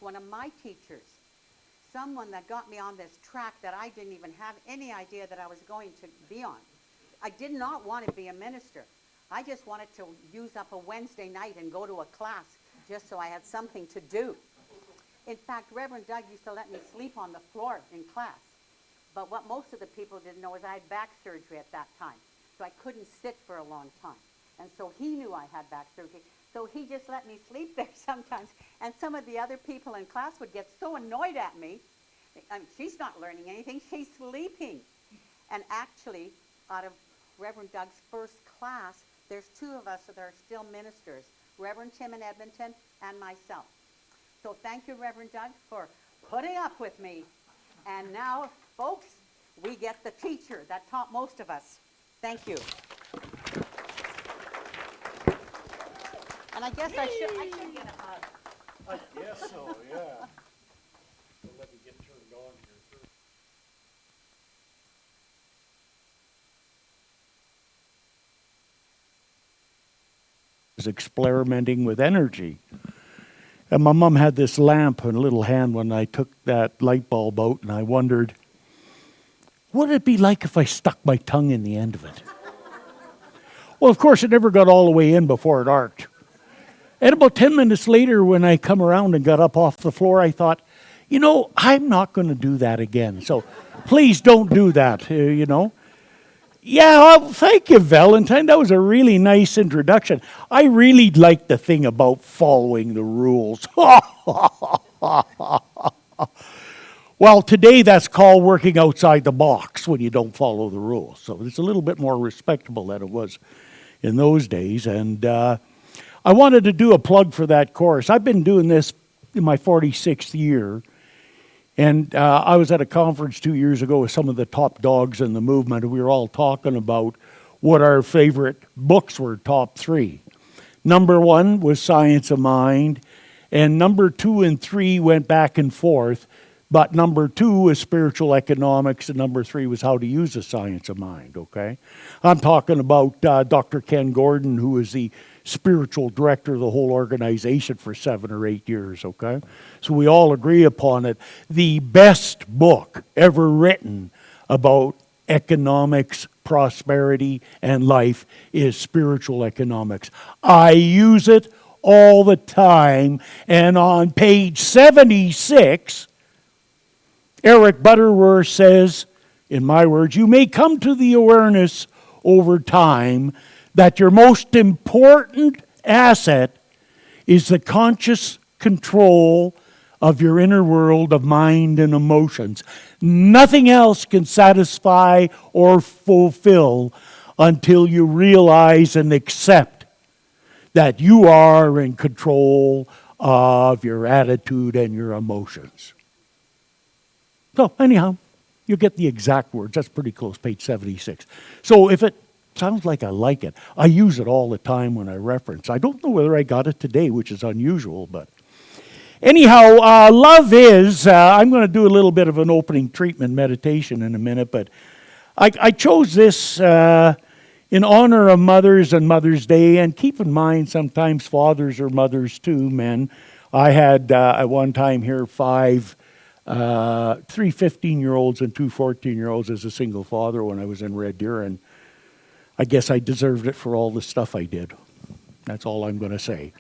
one of my teachers, someone that got me on this track that I didn't even have any idea that I was going to be on. I did not want to be a minister. I just wanted to use up a Wednesday night and go to a class just so I had something to do. In fact, Reverend Doug used to let me sleep on the floor in class. But what most of the people didn't know is I had back surgery at that time. So I couldn't sit for a long time. And so he knew I had back surgery. So he just let me sleep there sometimes. And some of the other people in class would get so annoyed at me. I mean, she's not learning anything, she's sleeping. And actually, out of Reverend Doug's first class, there's two of us that are still ministers, Reverend Tim in Edmonton and myself. So thank you, Reverend Doug, for putting up with me. And now, folks, we get the teacher that taught most of us. Thank you. And I guess I should get a hug. I guess so, yeah. We'll let me get turned on here first. Was experimenting with energy. And my mom had this lamp in a little hand when I took that light bulb out, and I wondered, what would it be like if I stuck my tongue in the end of it? Well, of course, it never got all the way in before it arced. And about 10 minutes later, when I come around and got up off the floor, I thought, you know, I'm not going to do that again. So please don't do that, you know. Yeah, well, thank you, Valentine. That was a really nice introduction. I really like the thing about following the rules. Well, today that's called working outside the box when you don't follow the rules. So it's a little bit more respectable than it was in those days. And I wanted to do a plug for that course. I've been doing this in my 46th year. And I was at a conference 2 years ago with some of the top dogs in the movement, and we were all talking about what our favorite books were, top three. Number one was Science of Mind, and number 2 and 3 went back and forth, but number 2 was Spiritual Economics, and number 3 was How to Use the Science of Mind, okay? I'm talking about Dr. Ken Gordon, who is the spiritual director of the whole organization for 7 or 8 years, okay? So we all agree upon it. The best book ever written about economics, prosperity, and life is Spiritual Economics. I use it all the time, and on page 76, Eric Butterworth says, in my words, you may come to the awareness over time that your most important asset is the conscious control of your inner world of mind and emotions. Nothing else can satisfy or fulfill until you realize and accept that you are in control of your attitude and your emotions. So anyhow, you get the exact words. That's pretty close, page 76. So if it sounds like I like it, I use it all the time when I reference. I don't know whether I got it today, which is unusual, but anyhow, love is, I'm going to do a little bit of an opening treatment meditation in a minute, but I chose this in honor of mothers and Mother's Day, and keep in mind sometimes fathers are mothers too, men. I had at one time here 3 15-year-olds and 2 14-year-olds as a single father when I was in Red Deer, and I guess I deserved it for all the stuff I did. That's all I'm going to say.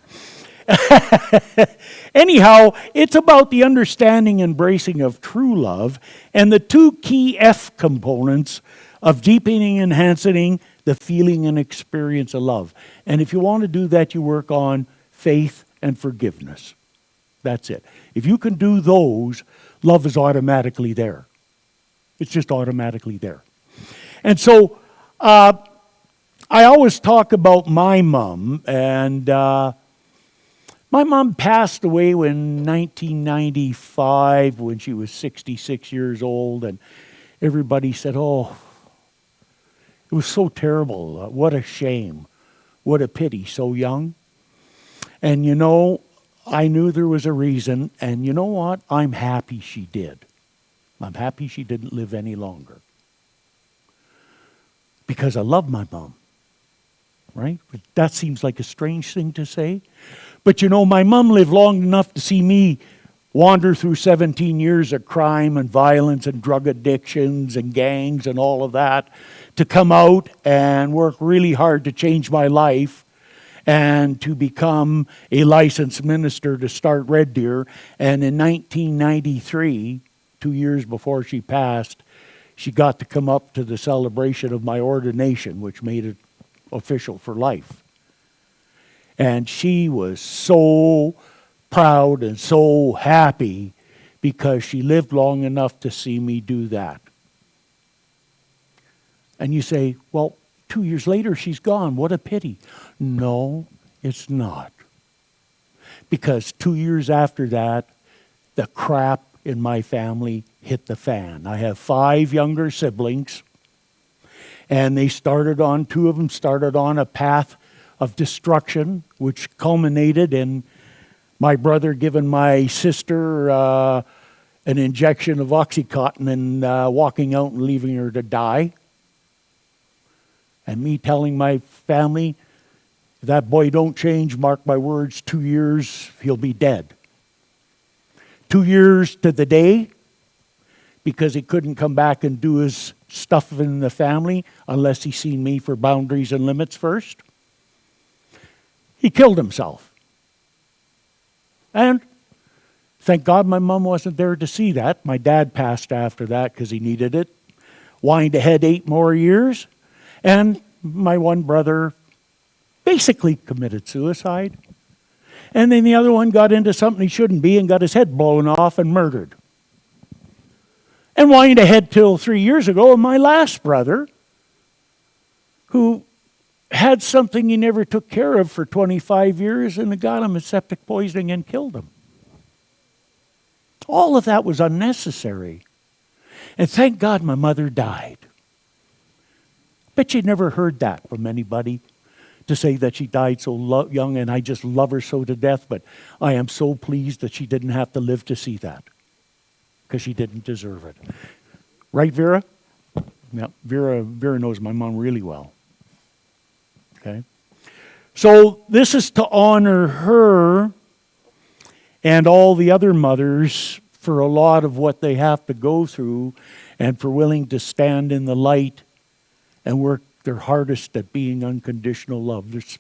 Anyhow, it's about the understanding and embracing of true love and the 2 key F components of deepening and enhancing the feeling and experience of love. And if you want to do that, you work on faith and forgiveness. That's it. If you can do those, love is automatically there. It's just automatically there. And so I always talk about my mom, and my mom passed away in 1995 when she was 66 years old, and everybody said, oh, it was so terrible. What a shame. What a pity, so young. And you know, I knew there was a reason, and you know what? I'm happy she did. I'm happy she didn't live any longer. Because I love my mom. Right? That seems like a strange thing to say. But you know, my mom lived long enough to see me wander through 17 years of crime and violence and drug addictions and gangs and all of that, to come out and work really hard to change my life and to become a licensed minister to start Red Deer. And in 1993, 2 years before she passed, she got to come up to the celebration of my ordination, which made it official for life. And she was so proud and so happy because she lived long enough to see me do that. And you say, well, 2 years later she's gone. What a pity. No, it's not. Because 2 years after that, the crap in my family hit the fan. I have 5 younger siblings, and two of them started on a path of destruction, which culminated in my brother giving my sister an injection of Oxycontin and walking out and leaving her to die. And me telling my family, if that boy don't change, mark my words, 2 years, he'll be dead. 2 years to the day, because he couldn't come back and do his stuff in the family unless he seen me for boundaries and limits first. He killed himself. And thank God my mom wasn't there to see that. My dad passed after that because he needed it. Whined ahead 8 more years. And my one brother basically committed suicide. And then the other one got into something he shouldn't be and got his head blown off and murdered. And whined ahead till 3 years ago, my last brother, who had something he never took care of for 25 years, and it got him a septic poisoning and killed him. All of that was unnecessary. And thank God my mother died. Bet you never heard that from anybody, to say that she died so young, and I just love her so to death, but I am so pleased that she didn't have to live to see that, because she didn't deserve it. Right, Vera? Yeah, Vera knows my mom really well. Okay? So this is to honor her and all the other mothers for a lot of what they have to go through, and for willing to stand in the light and work their hardest at being unconditional love. There's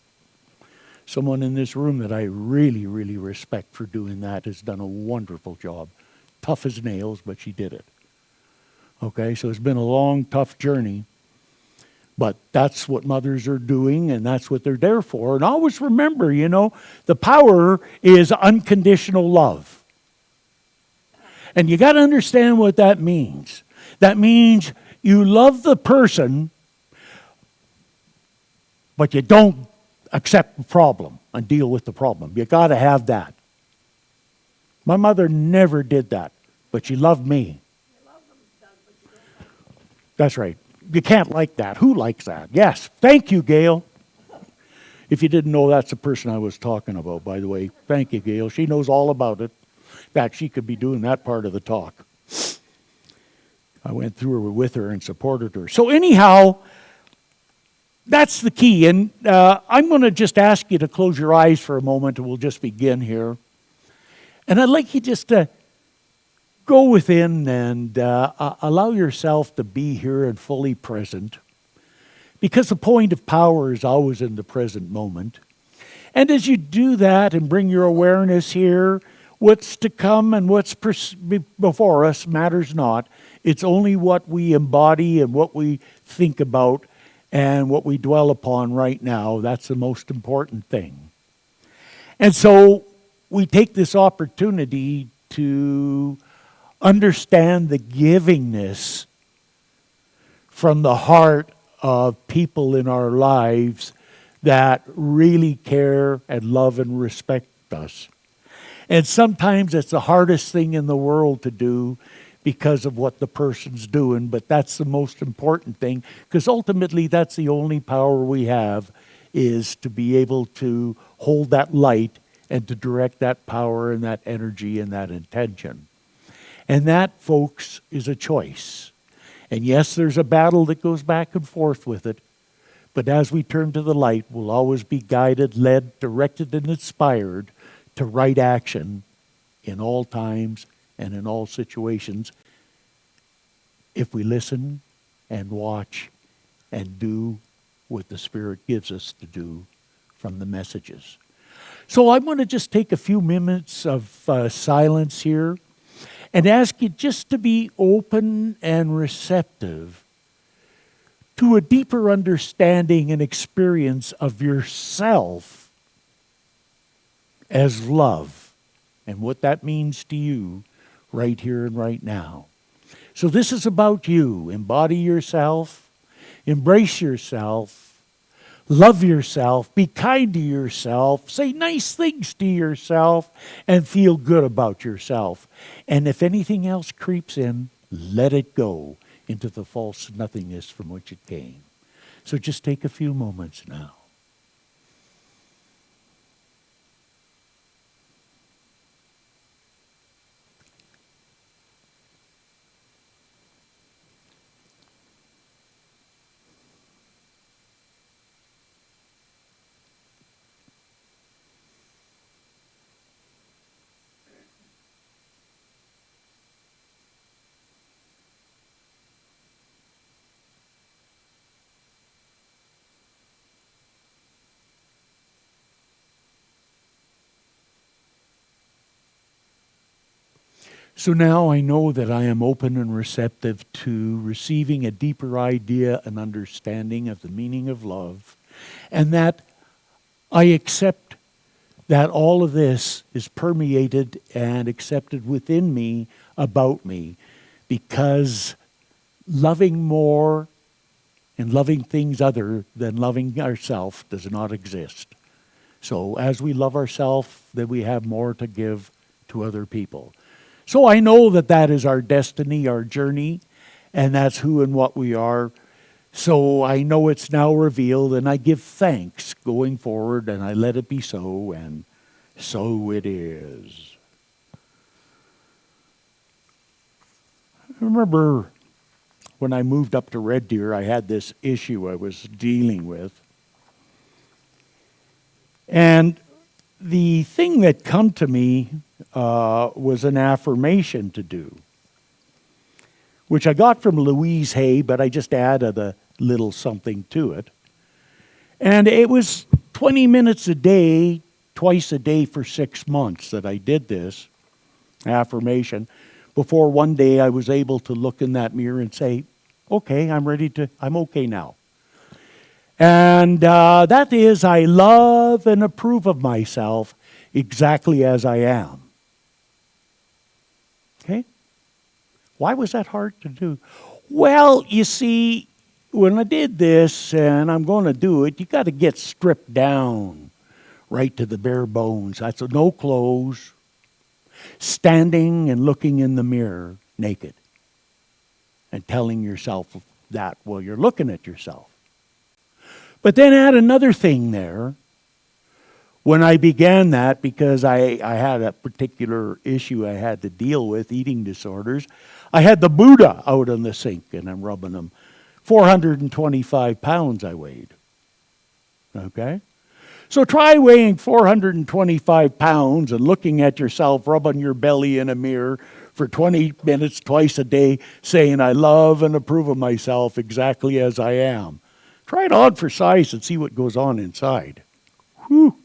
someone in this room that I really, really respect for doing that, has done a wonderful job. Tough as nails, but she did it. Okay, so it's been a long, tough journey. But that's what mothers are doing, and that's what they're there for. And always remember, the power is unconditional love. And you got to understand what that means. That means you love the person, but you don't accept the problem and deal with the problem. You got to have that. My mother never did that, but she loved me. That's right. You can't like that. Who likes that? Yes. Thank you, Gail. If you didn't know, that's the person I was talking about, by the way. Thank you, Gail. She knows all about it. In fact, she could be doing that part of the talk. I went through her with her and supported her. So anyhow, that's the key. And I'm going to just ask you to close your eyes for a moment, and we'll just begin here. And I'd like you just to go within and allow yourself to be here and fully present, because the point of power is always in the present moment. And as you do that and bring your awareness here, what's to come and what's before us matters not. It's only what we embody and what we think about and what we dwell upon right now. That's the most important thing. And so we take this opportunity to understand the givingness from the heart of people in our lives that really care and love and respect us. And sometimes it's the hardest thing in the world to do because of what the person's doing, but that's the most important thing, because ultimately that's the only power we have, is to be able to hold that light and to direct that power and that energy and that intention. And that, folks, is a choice. And yes, there's a battle that goes back and forth with it. But as we turn to the light, we'll always be guided, led, directed, and inspired to right action in all times and in all situations if we listen and watch and do what the Spirit gives us to do from the messages. So I want to just take a few minutes of silence here and ask you just to be open and receptive to a deeper understanding and experience of yourself as love and what that means to you right here and right now. So this is about you. Embody yourself, embrace yourself, love yourself, be kind to yourself, say nice things to yourself, and feel good about yourself. And if anything else creeps in, let it go into the false nothingness from which it came. So just take a few moments now. So now I know that I am open and receptive to receiving a deeper idea and understanding of the meaning of love, and that I accept that all of this is permeated and accepted within me, about me, because loving more and loving things other than loving ourselves does not exist. So as we love ourselves, then we have more to give to other people. So I know that that is our destiny, our journey, and that's who and what we are. So I know it's now revealed, and I give thanks going forward, and I let it be so, and so it is. I remember when I moved up to Red Deer, I had this issue I was dealing with. And the thing that come to me was an affirmation to do, which I got from Louise Hay, but I just added a little something to it. And it was 20 minutes a day, twice a day for 6 months that I did this affirmation before one day I was able to look in that mirror and say, okay, I'm okay now. And that is, I love and approve of myself exactly as I am. Okay? Why was that hard to do? Well, you see, when I did this, and I'm going to do it, you got to get stripped down right to the bare bones. That's no clothes, standing and looking in the mirror naked and telling yourself that while you're looking at yourself. But then add another thing there. When I began that, because I had a particular issue I had to deal with, eating disorders, I had the Buddha out on the sink and I'm rubbing them. 425 pounds I weighed. Okay? So try weighing 425 pounds and looking at yourself, rubbing your belly in a mirror for 20 minutes twice a day, saying, I love and approve of myself exactly as I am. Try it on for size and see what goes on inside. Whew.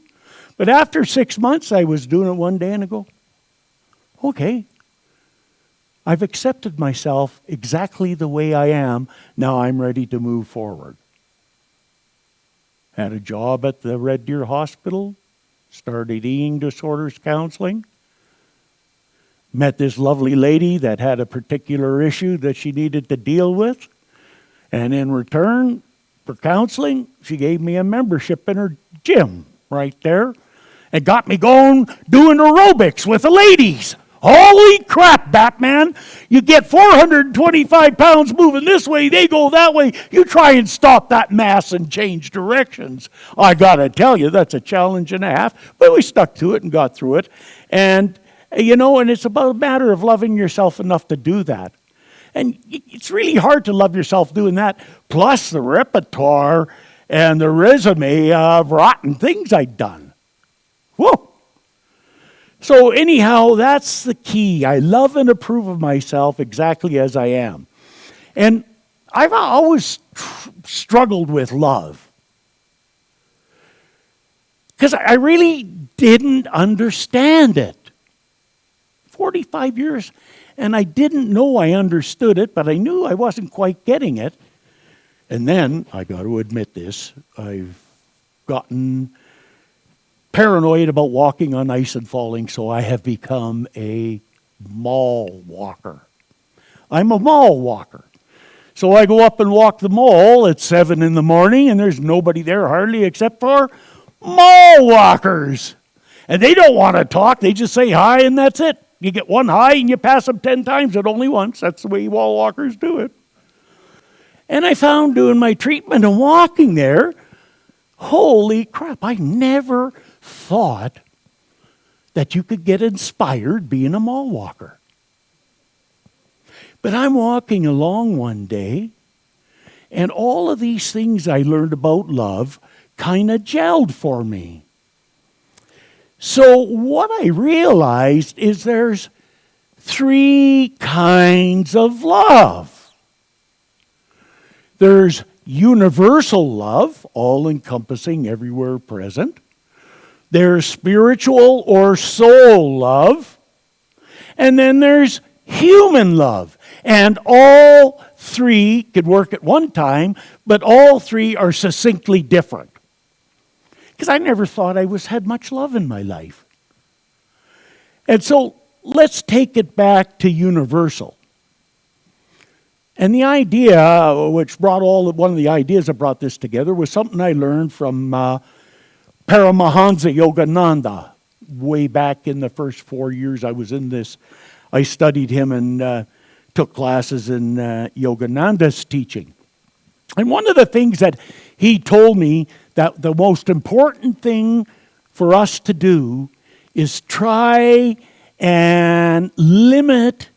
But after 6 months, I was doing it one day and I go, okay, I've accepted myself exactly the way I am. Now I'm ready to move forward. Had a job at the Red Deer Hospital, started eating disorders counseling, met this lovely lady that had a particular issue that she needed to deal with, and in return for counseling, she gave me a membership in her gym right there and got me going doing aerobics with the ladies. Holy crap, Batman. You get 425 pounds moving this way, they go that way. You try and stop that mass and change directions. I got to tell you, that's a challenge and a half. But we stuck to it and got through it. And, and it's about a matter of loving yourself enough to do that. And it's really hard to love yourself doing that. Plus the repertoire and the resume of rotten things I'd done. Whoa. So anyhow, that's the key. I love and approve of myself exactly as I am. And I've always struggled with love. Because I really didn't understand it. 45 years, and I didn't know I understood it, but I knew I wasn't quite getting it. And then, I got to admit this, I've gotten paranoid about walking on ice and falling, so I have become a mall walker. I'm a mall walker. So I go up and walk the mall at 7 in the morning, and there's nobody there hardly except for mall walkers. And they don't want to talk. They just say hi, and that's it. You get one hi, and you pass them 10 times, but only once. That's the way mall walkers do it. And I found doing my treatment and walking there, holy crap, I never thought that you could get inspired being a mall walker. But I'm walking along one day, and all of these things I learned about love kind of gelled for me. So what I realized is there's 3 kinds of love. There's universal love, all-encompassing, everywhere present. There's spiritual or soul love. And then there's human love. And all 3 could work at one time, but all 3 are succinctly different. Because I never thought I had much love in my life. And so let's take it back to universal. And the idea, which brought one of the ideas that brought this together, was something I learned from Paramahansa Yogananda. Way back in the first 4 years I was in this, I studied him and took classes in Yogananda's teaching. And one of the things that he told me, that the most important thing for us to do is try and limit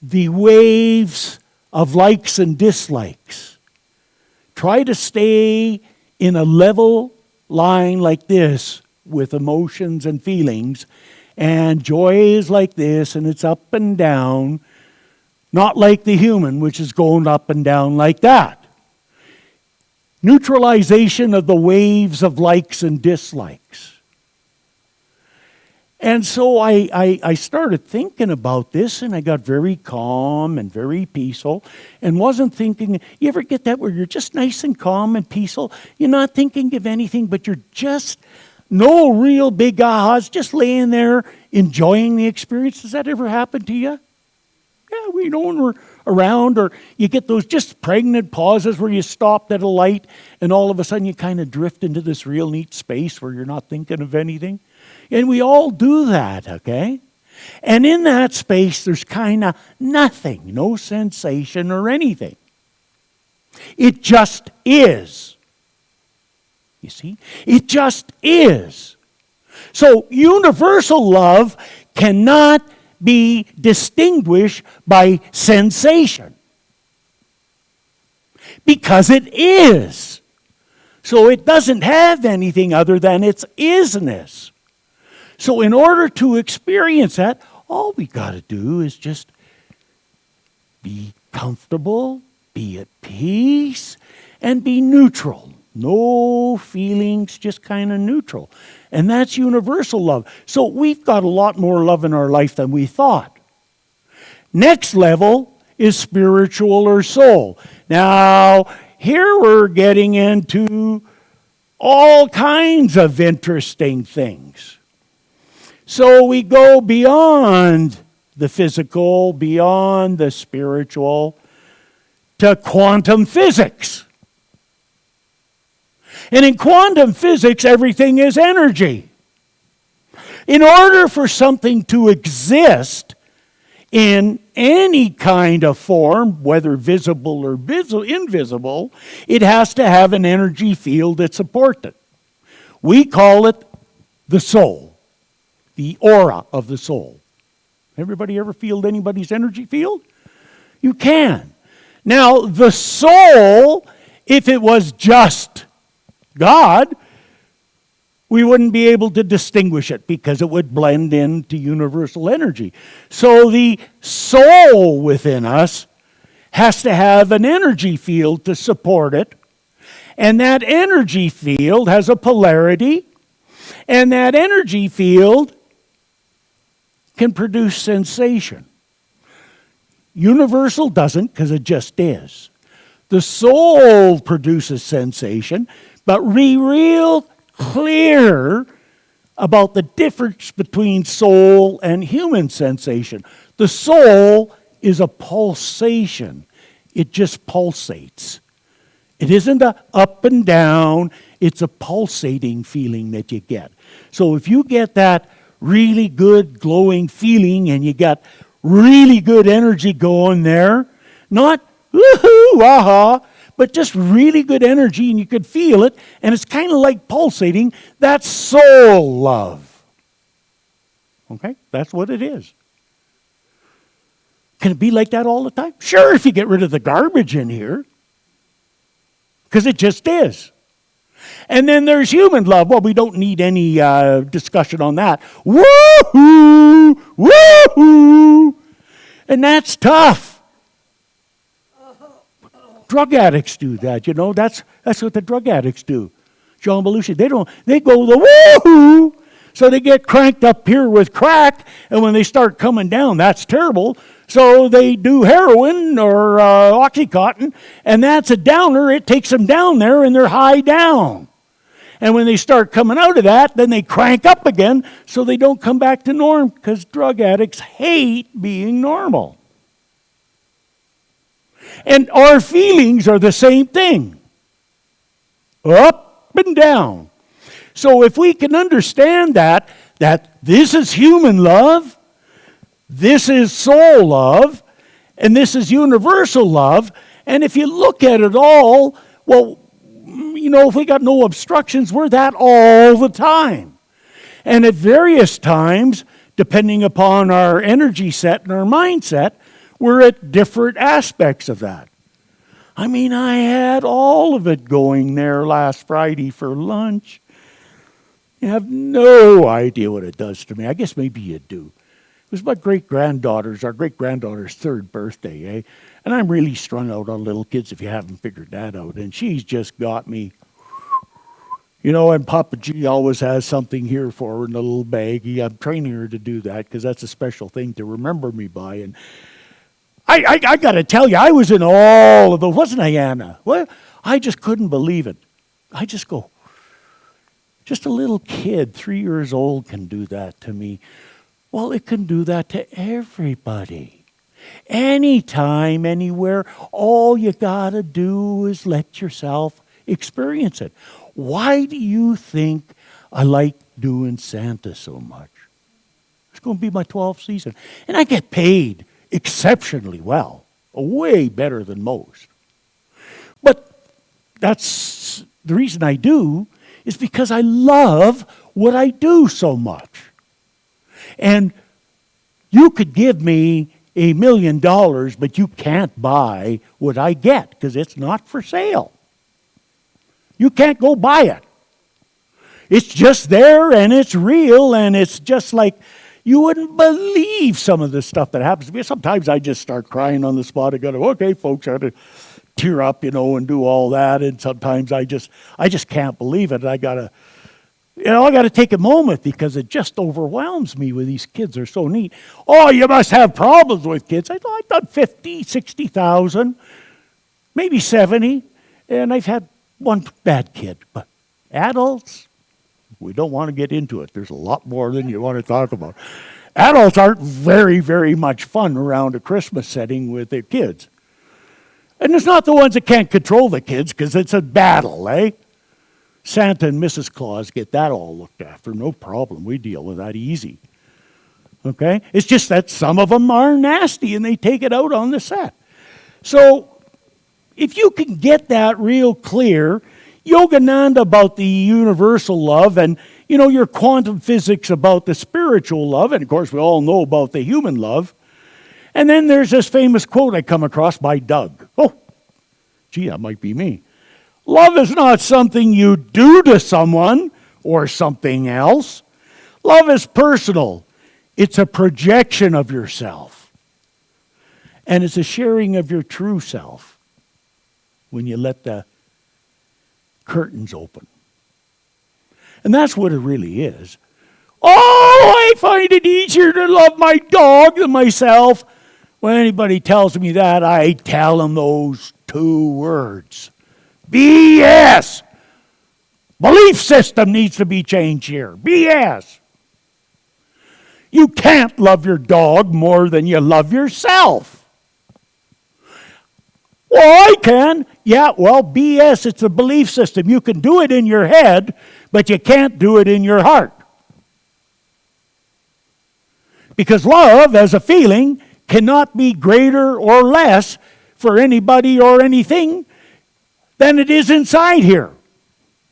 the waves of likes and dislikes. Try to stay in a level line like this with emotions and feelings, and joy is like this, and it's up and down, not like the human, which is going up and down like that. Neutralization of the waves of likes and dislikes. And so I started thinking about this, and I got very calm and very peaceful, and wasn't thinking. You ever get that where you're just nice and calm and peaceful? You're not thinking of anything, but you're just no real big ahas, just laying there enjoying the experience. Does that ever happen to you? Yeah, we know when we're around, or you get those just pregnant pauses where you stopped at a light, and all of a sudden you kind of drift into this real neat space where you're not thinking of anything. And we all do that, okay? And in that space, there's kind of nothing, no sensation or anything. It just is. You see? It just is. So universal love cannot be distinguished by sensation. Because it is. So it doesn't have anything other than its isness. So in order to experience that, all we got to do is just be comfortable, be at peace, and be neutral. No feelings, just kind of neutral. And that's universal love. So we've got a lot more love in our life than we thought. Next level is spiritual or soul. Now, here we're getting into all kinds of interesting things. So we go beyond the physical, beyond the spiritual, to quantum physics. And in quantum physics, everything is energy. In order for something to exist in any kind of form, whether visible or invisible, it has to have an energy field that supports it. We call it the soul, the aura of the soul. Everybody ever feel anybody's energy field? You can. Now, the soul, if it was just God, we wouldn't be able to distinguish it because it would blend into universal energy. So the soul within us has to have an energy field to support it. And that energy field has a polarity. And that energy field can produce sensation. Universal doesn't because it just is. The soul produces sensation, but be real clear about the difference between soul and human sensation. The soul is a pulsation. It just pulsates. It isn't a up and down, it's a pulsating feeling that you get. So if you get that really good glowing feeling and you got really good energy going there, not woohoo, aha, but just really good energy and you could feel it and it's kind of like pulsating, that's soul love. Okay? That's what it is. Can it be like that all the time? Sure, if you get rid of the garbage in here. Because it just is. And then there's human love. Well, we don't need any discussion on that. Woo-hoo! Woo-hoo! And that's tough. Drug addicts do that, you know. That's what the drug addicts do. John Belushi, they go the woo-hoo! So they get cranked up here with crack, and when they start coming down, that's terrible. So they do heroin or Oxycontin, and that's a downer. It takes them down there, and they're high down. And when they start coming out of that, then they crank up again so they don't come back to norm because drug addicts hate being normal. And our feelings are the same thing. Up and down. So if we can understand that this is human love, this is soul love, and this is universal love, and if you look at it all, well, you know, if we got no obstructions, we're that all the time. And at various times, depending upon our energy set and our mindset, we're at different aspects of that. I mean, I had all of it going there last Friday for lunch. You have no idea what it does to me. I guess maybe you do. It was my great-granddaughter's, our great-granddaughter's 3rd birthday, eh? And I'm really strung out on little kids if you haven't figured that out. And she's just got me. You know, and Papa G always has something here for her in a little baggie. I'm training her to do that because that's a special thing to remember me by. And I got to tell you, I was in all of those. Wasn't I, Anna? Well, I just couldn't believe it. I just go, just a little kid, 3 years old, can do that to me. Well, it can do that to everybody. Anytime, anywhere, all you got to do is let yourself experience it. Why do you think I like doing Santa so much? It's going to be my 12th season. And I get paid exceptionally well, way better than most. But that's the reason I do is because I love what I do so much. And you could give me $1 million, but you can't buy what I get because it's not for sale. You can't go buy it. It's just there and it's real and it's just like, you wouldn't believe some of the stuff that happens to me. Sometimes I just start crying on the spot. I go, okay, folks, I had to tear up, you know, and do all that. And sometimes I just can't believe it. I gotta take a moment because it just overwhelms me with these kids. They're so neat. Oh, you must have problems with kids. I've done 50, 60,000, maybe 70, and I've had one bad kid. But adults, we don't want to get into it. There's a lot more than you want to talk about. Adults aren't very, very much fun around a Christmas setting with their kids. And it's not the ones that can't control the kids because it's a battle, eh? Santa and Mrs. Claus get that all looked after. No problem. We deal with that easy. Okay? It's just that some of them are nasty and they take it out on the set. So if you can get that real clear, Yogananda about the universal love and, you know, your quantum physics about the spiritual love, and of course we all know about the human love. And then there's this famous quote I come across by Doug. Oh, gee, that might be me. Love is not something you do to someone. or something else. Love is personal. It's a projection of yourself. And it's a sharing of your true self when you let the curtains open. And that's what it really is. Oh, I find it easier to love my dog than myself. When anybody tells me that, I tell them those two words. BS! Belief system needs to be changed here. BS! You can't love your dog more than you love yourself. Well, I can. Yeah, well, BS, it's a belief system. You can do it in your head, but you can't do it in your heart. Because love, as a feeling, cannot be greater or less for anybody or anything than it is inside here.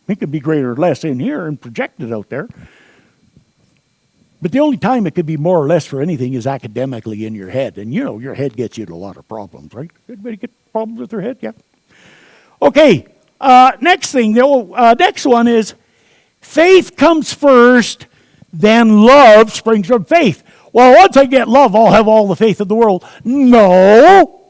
It could be greater or less in here and projected out there. But the only time it could be more or less for anything is academically in your head. And you know, your head gets you to a lot of problems, right? Everybody get problems with their head? Yeah. Okay, next thing, next one is faith comes first, then love springs from faith. Well, once I get love, I'll have all the faith in the world. No.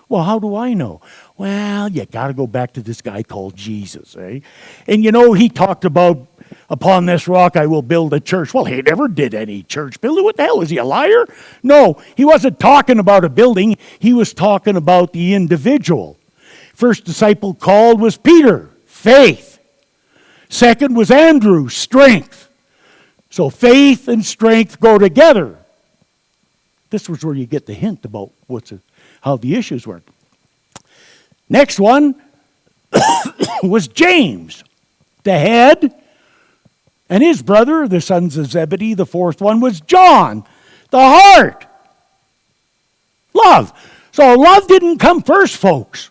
Well, how do I know? Well, you got to go back to this guy called Jesus, eh? And you know, he talked about, upon this rock I will build a church. Well, he never did any church building. What the hell, is he a liar? No, he wasn't talking about a building. He was talking about the individual. First disciple called was Peter, faith. Second was Andrew, strength. So faith and strength go together. This was where you get the hint about how the issues work. Next one was James, the head, and his brother, the sons of Zebedee. The fourth one was John, the heart. Love. So love didn't come first, folks.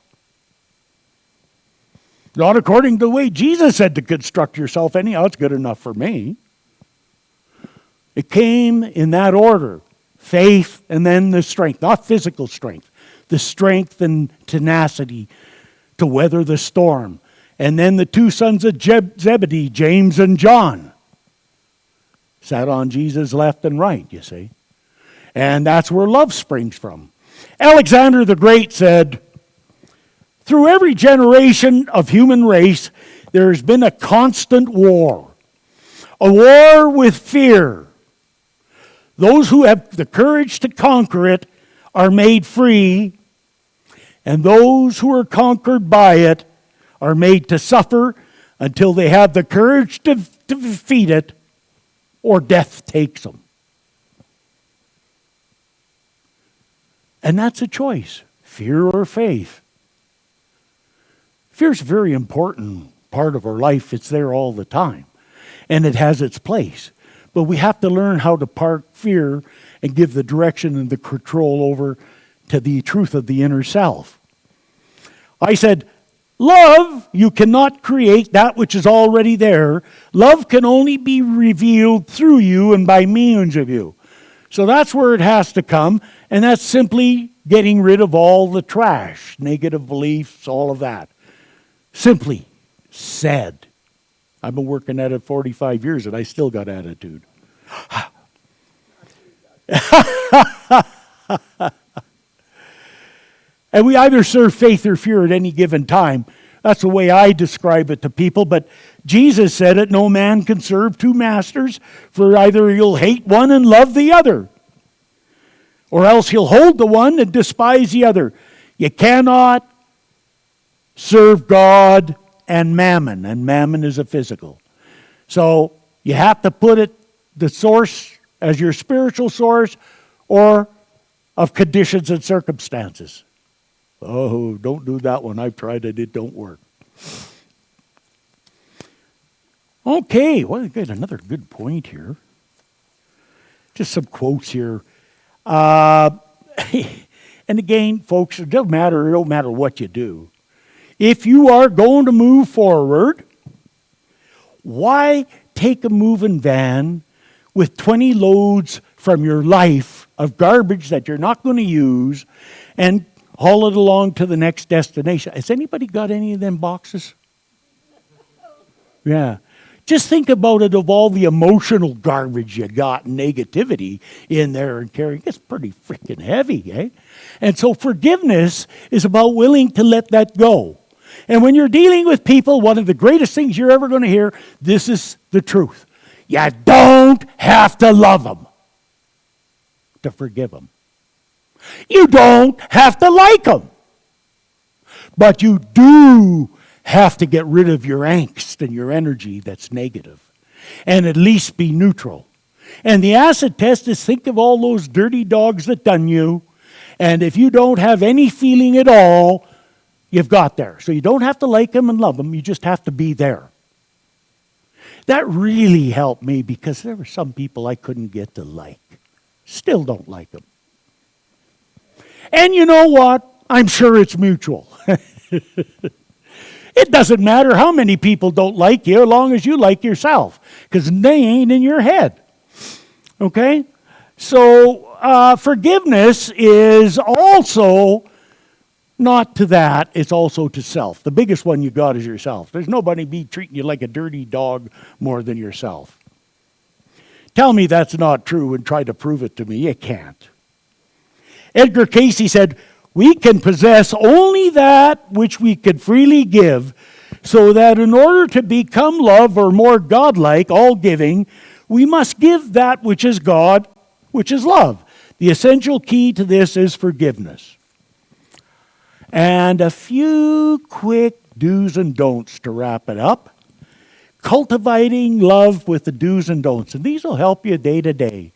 Not according to the way Jesus said to construct yourself anyhow. It's good enough for me. It came in that order. Faith and then the strength. Not physical strength. The strength and tenacity to weather the storm. And then the two sons of Zebedee, James and John, sat on Jesus' left and right, you see. And that's where love springs from. Alexander the Great said, through every generation of human race, there has been a constant war. A war with fear. Those who have the courage to conquer it are made free, and those who are conquered by it are made to suffer until they have the courage to defeat it, or death takes them. And that's a choice, fear or faith. Fear is a very important part of our life. It's there all the time, and it has its place. But we have to learn how to park fear and give the direction and the control over to the truth of the inner self. I said, love, you cannot create that which is already there. Love can only be revealed through you and by means of you. So that's where it has to come, and that's simply getting rid of all the trash, negative beliefs, all of that. Simply said. I've been working at it 45 years and I still got attitude. And we either serve faith or fear at any given time. That's the way I describe it to people. But Jesus said it, no man can serve two masters, for either you'll hate one and love the other, or else he'll hold the one and despise the other. You cannot serve God and mammon is a physical. So you have to put it, the source, as your spiritual source, or of conditions and circumstances. Oh, don't do that one. I've tried it. It don't work. Okay, well, I got another good point here. Just some quotes here. And again, folks, it don't matter what you do. If you are going to move forward, why take a moving van with 20 loads from your life of garbage that you're not going to use and haul it along to the next destination? Has anybody got any of them boxes? Yeah. Just think about it, of all the emotional garbage you got and negativity in there and carrying. It's pretty freaking heavy, eh? And so forgiveness is about willing to let that go. And when you're dealing with people, one of the greatest things you're ever going to hear, this is the truth. You don't have to love them to forgive them. You don't have to like them. But you do have to get rid of your angst and your energy that's negative, and at least be neutral. And the acid test is, think of all those dirty dogs that done you, and if you don't have any feeling at all, you've got there. So you don't have to like them and love them, you just have to be there. That really helped me, because there were some people I couldn't get to like. Still don't like them. And you know what? I'm sure it's mutual. It doesn't matter how many people don't like you, as long as you like yourself, because they ain't in your head. Okay? So forgiveness is also not to that, it's also to self. The biggest one you got is yourself. There's nobody be treating you like a dirty dog more than yourself. Tell me that's not true and try to prove it to me. You can't. Edgar Cayce said, we can possess only that which we could freely give, so that in order to become love or more godlike, all-giving, we must give that which is God, which is love. The essential key to this is forgiveness. And a few quick do's and don'ts to wrap it up. Cultivating love with the do's and don'ts. And these will help you day to day.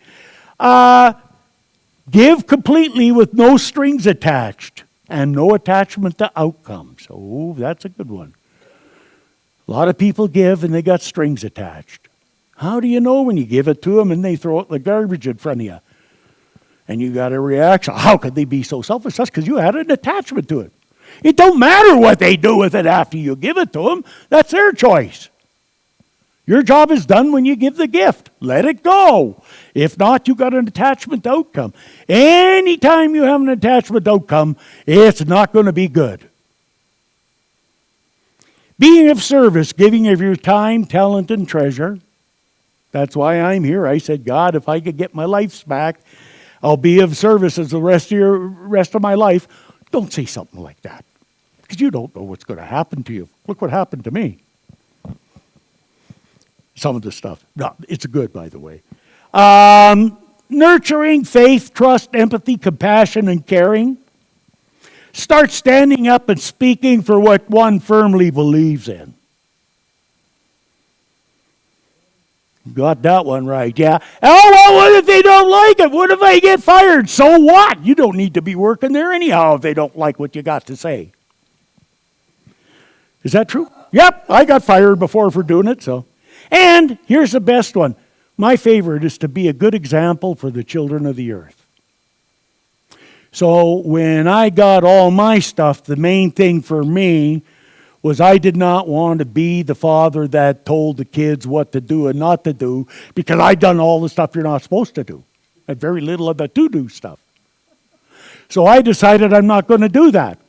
Give completely with no strings attached and no attachment to outcomes. Oh, that's a good one. A lot of people give and they got strings attached. How do you know when you give it to them and they throw it in the garbage in front of you? And you got a reaction. How could they be so selfish? That's because you had an attachment to it. It don't matter what they do with it after you give it to them. That's their choice. Your job is done when you give the gift. Let it go. If not, you got an attachment outcome. Anytime you have an attachment outcome, it's not going to be good. Being of service, giving of your time, talent, and treasure. That's why I'm here. I said, God, if I could get my life back, I'll be of service as the rest of my life. Don't say something like that, because you don't know what's going to happen to you. Look what happened to me. Some of the stuff. No, it's good, by the way. Nurturing faith, trust, empathy, compassion, and caring. Start standing up and speaking for what one firmly believes in. Got that one right, yeah. Oh, well, what if they don't like it? What if I get fired? So what? You don't need to be working there anyhow if they don't like what you got to say. Is that true? Yep, I got fired before for doing it, so. And here's the best one. My favorite is to be a good example for the children of the earth. So when I got all my stuff, the main thing for me was I did not want to be the father that told the kids what to do and not to do, because I'd done all the stuff you're not supposed to do. I had very little of the to-do stuff. So I decided I'm not going to do that.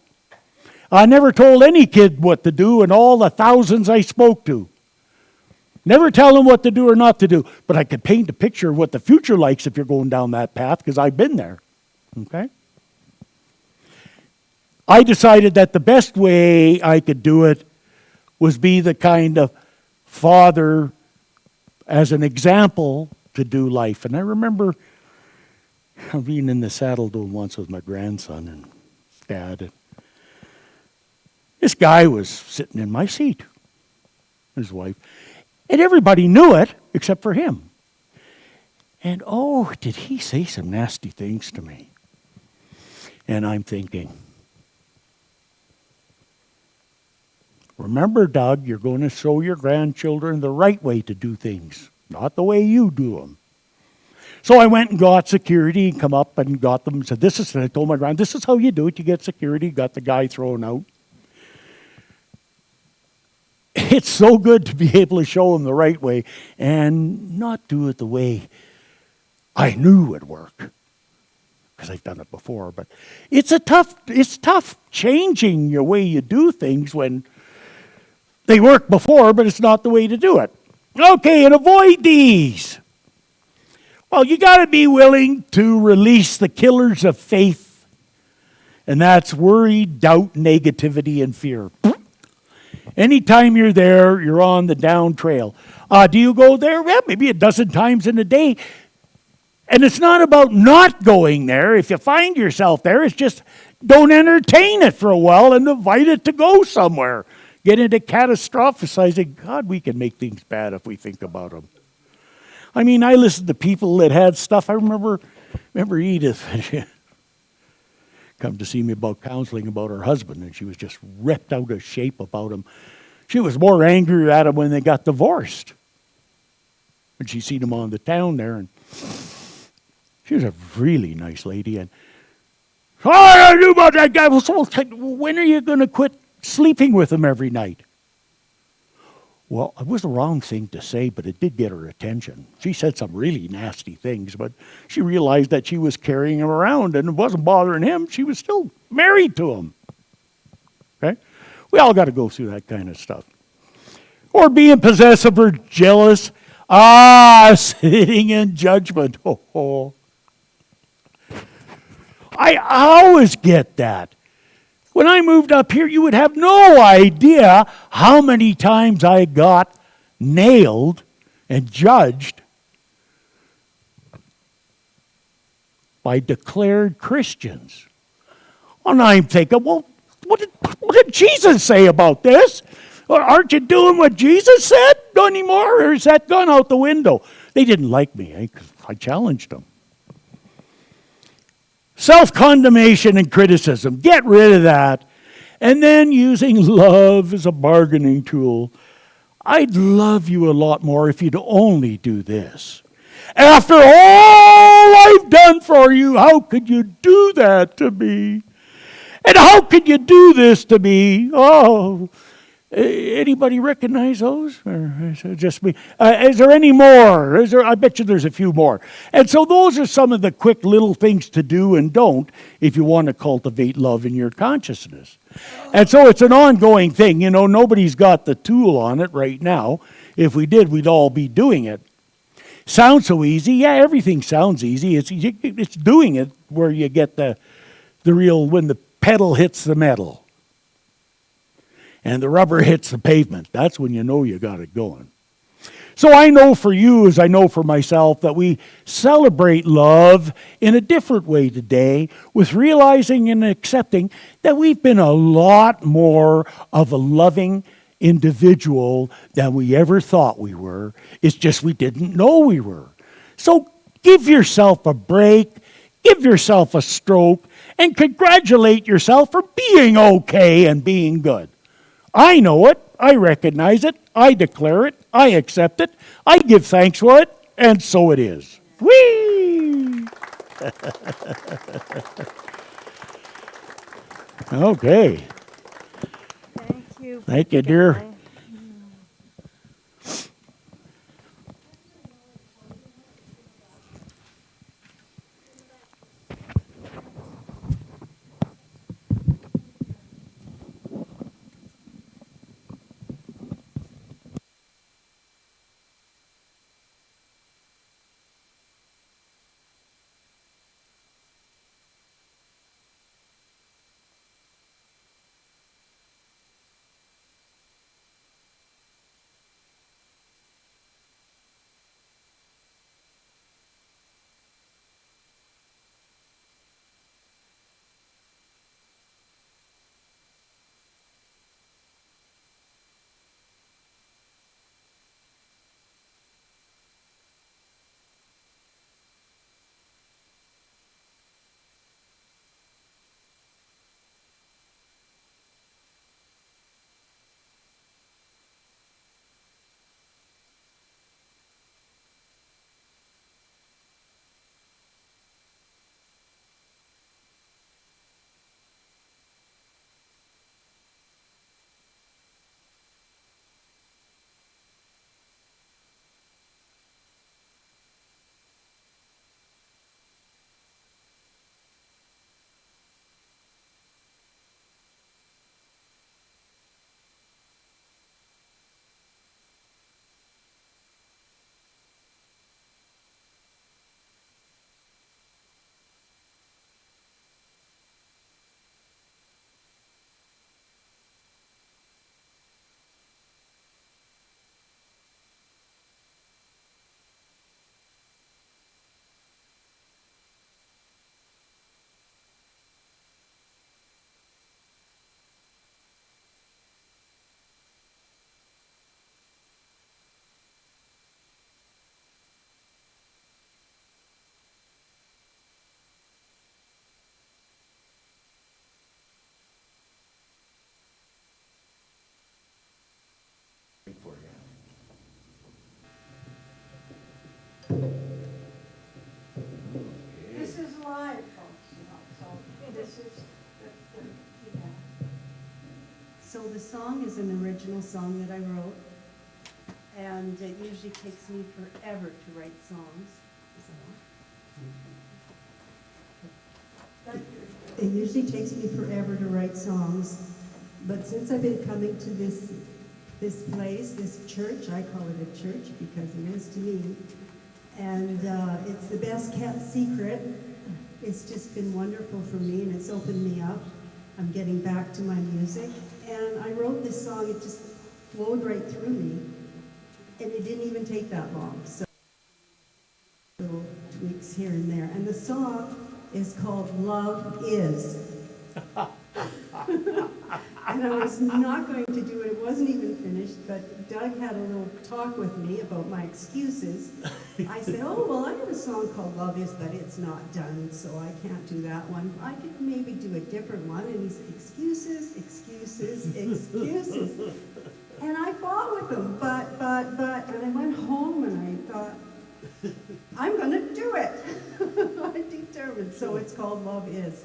I never told any kid what to do, and all the thousands I spoke to. Never tell them what to do or not to do. But I could paint a picture of what the future likes if you're going down that path, because I've been there. Okay? I decided that the best way I could do it was be the kind of father as an example to do life. And I remember being in the Saddle Dome once with my grandson and dad. And this guy was sitting in my seat, his wife. And everybody knew it except for him. And oh, did he say some nasty things to me? And I'm thinking, remember, Doug, you're going to show your grandchildren the right way to do things, not the way you do them. So I went and got security and come up and got them and said, and I told my grand, this is how you do it. You get security, got the guy thrown out. It's so good to be able to show them the right way and not do it the way I knew would work, because I've done it before. But it's tough changing your way you do things when They worked before, but it's not the way to do it. Okay, and avoid these. Well, you got to be willing to release the killers of faith, and that's worry, doubt, negativity, and fear. Anytime you're there, you're on the down trail. Do you go there? Well, maybe a dozen times in a day. And it's not about not going there. If you find yourself there, it's just don't entertain it for a while and invite it to go somewhere. Get into catastrophizing. God, we can make things bad if we think about them. I mean, I listened to people that had stuff. I remember Edith come to see me about counseling about her husband, and she was just ripped out of shape about him. She was more angry at him when they got divorced. And she seen him on the town there, and she was a really nice lady. And I knew about that guy. Well, when are you going to quit sleeping with him every night? Well, it was the wrong thing to say, but it did get her attention. She said some really nasty things, but she realized that she was carrying him around and it wasn't bothering him. She was still married to him. Okay? We all got to go through that kind of stuff. Or being possessive or jealous. Sitting in judgment. Oh. I always get that. When I moved up here, you would have no idea how many times I got nailed and judged by declared Christians. And I'm thinking, well, what did Jesus say about this? Or aren't you doing what Jesus said anymore, or is that gone out the window? They didn't like me, 'cause I challenged them. Self-condemnation and criticism. Get rid of that. And then using love as a bargaining tool. I'd love you a lot more if you'd only do this. After all I've done for you, how could you do that to me? And how could you do this to me? Oh, anybody recognize those? Or is it just me? Is there any more? I bet you there's a few more. And so those are some of the quick little things to do and don't if you want to cultivate love in your consciousness. And so it's an ongoing thing. You know, nobody's got the tool on it right now. If we did, we'd all be doing it. Sounds so easy. Yeah, everything sounds easy. It's doing it where you get the real, when the pedal hits the metal. And the rubber hits the pavement. That's when you know you got it going. So I know for you, as I know for myself, that we celebrate love in a different way today, with realizing and accepting that we've been a lot more of a loving individual than we ever thought we were. It's just we didn't know we were. So give yourself a break, give yourself a stroke, and congratulate yourself for being okay and being good. I know it, I recognize it, I declare it, I accept it, I give thanks for it, and so it is. Whee! Okay. Thank you. Thank you, dear. Guy. This is live, folks, so this is, yeah. So the song is an original song that I wrote, and it usually takes me forever to write songs. It usually takes me forever to write songs, but since I've been coming to this place, this church, I call it a church because it is to me, and it's the best kept secret. It's just been wonderful for me, and it's opened me up. I'm getting back to my music, and I wrote this song. It just flowed right through me, and it didn't even take that long. So little tweaks here and there, and the song is called "Love Is." And I was not going to do it. It wasn't even finished, but Doug had a little talk with me about my excuses. I said, oh, well, I have a song called Love Is, but it's not done, so I can't do that one. I could maybe do a different one. And he said, excuses, excuses, excuses. And I fought with him, but, and I went home and I thought, I'm going to do it. I'm determined. So it's called Love Is.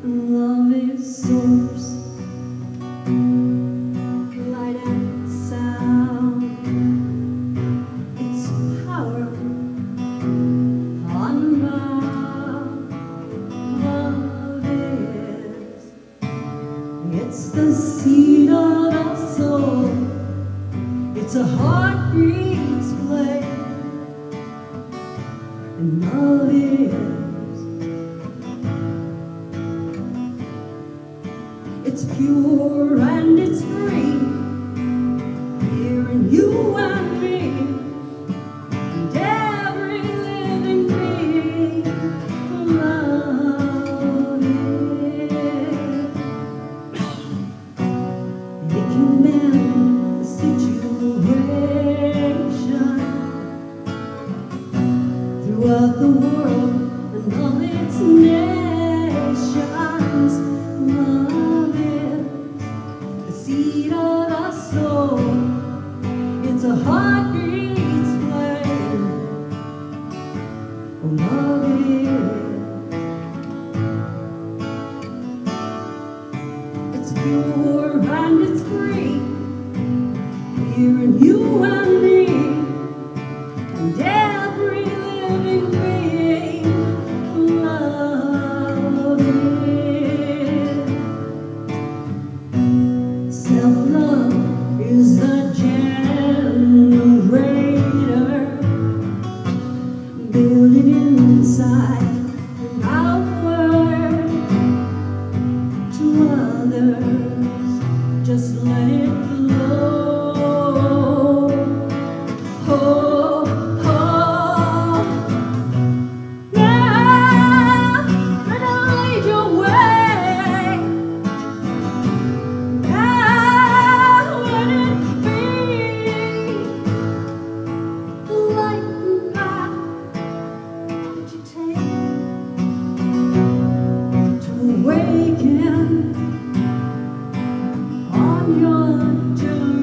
Love is source, light and sound. It's power unbound. Love is, it's the seed of our soul. It's a heartbeat's play, and love is. It's pure and it's free, here in you and me, and every living being. Love is. It can mend the situation throughout the world and all its nations. Love is the seed of our soul. It's a heartbeat's flame. Oh, love is. It's pure and it's free, here in you and me, and every living being. Love is. Self-love is the generator, build it inside and outward to others. Just let it flow. Oh, oh. Now, let it lead your way. Now, let it be the light and path that you take to awaken on your journey.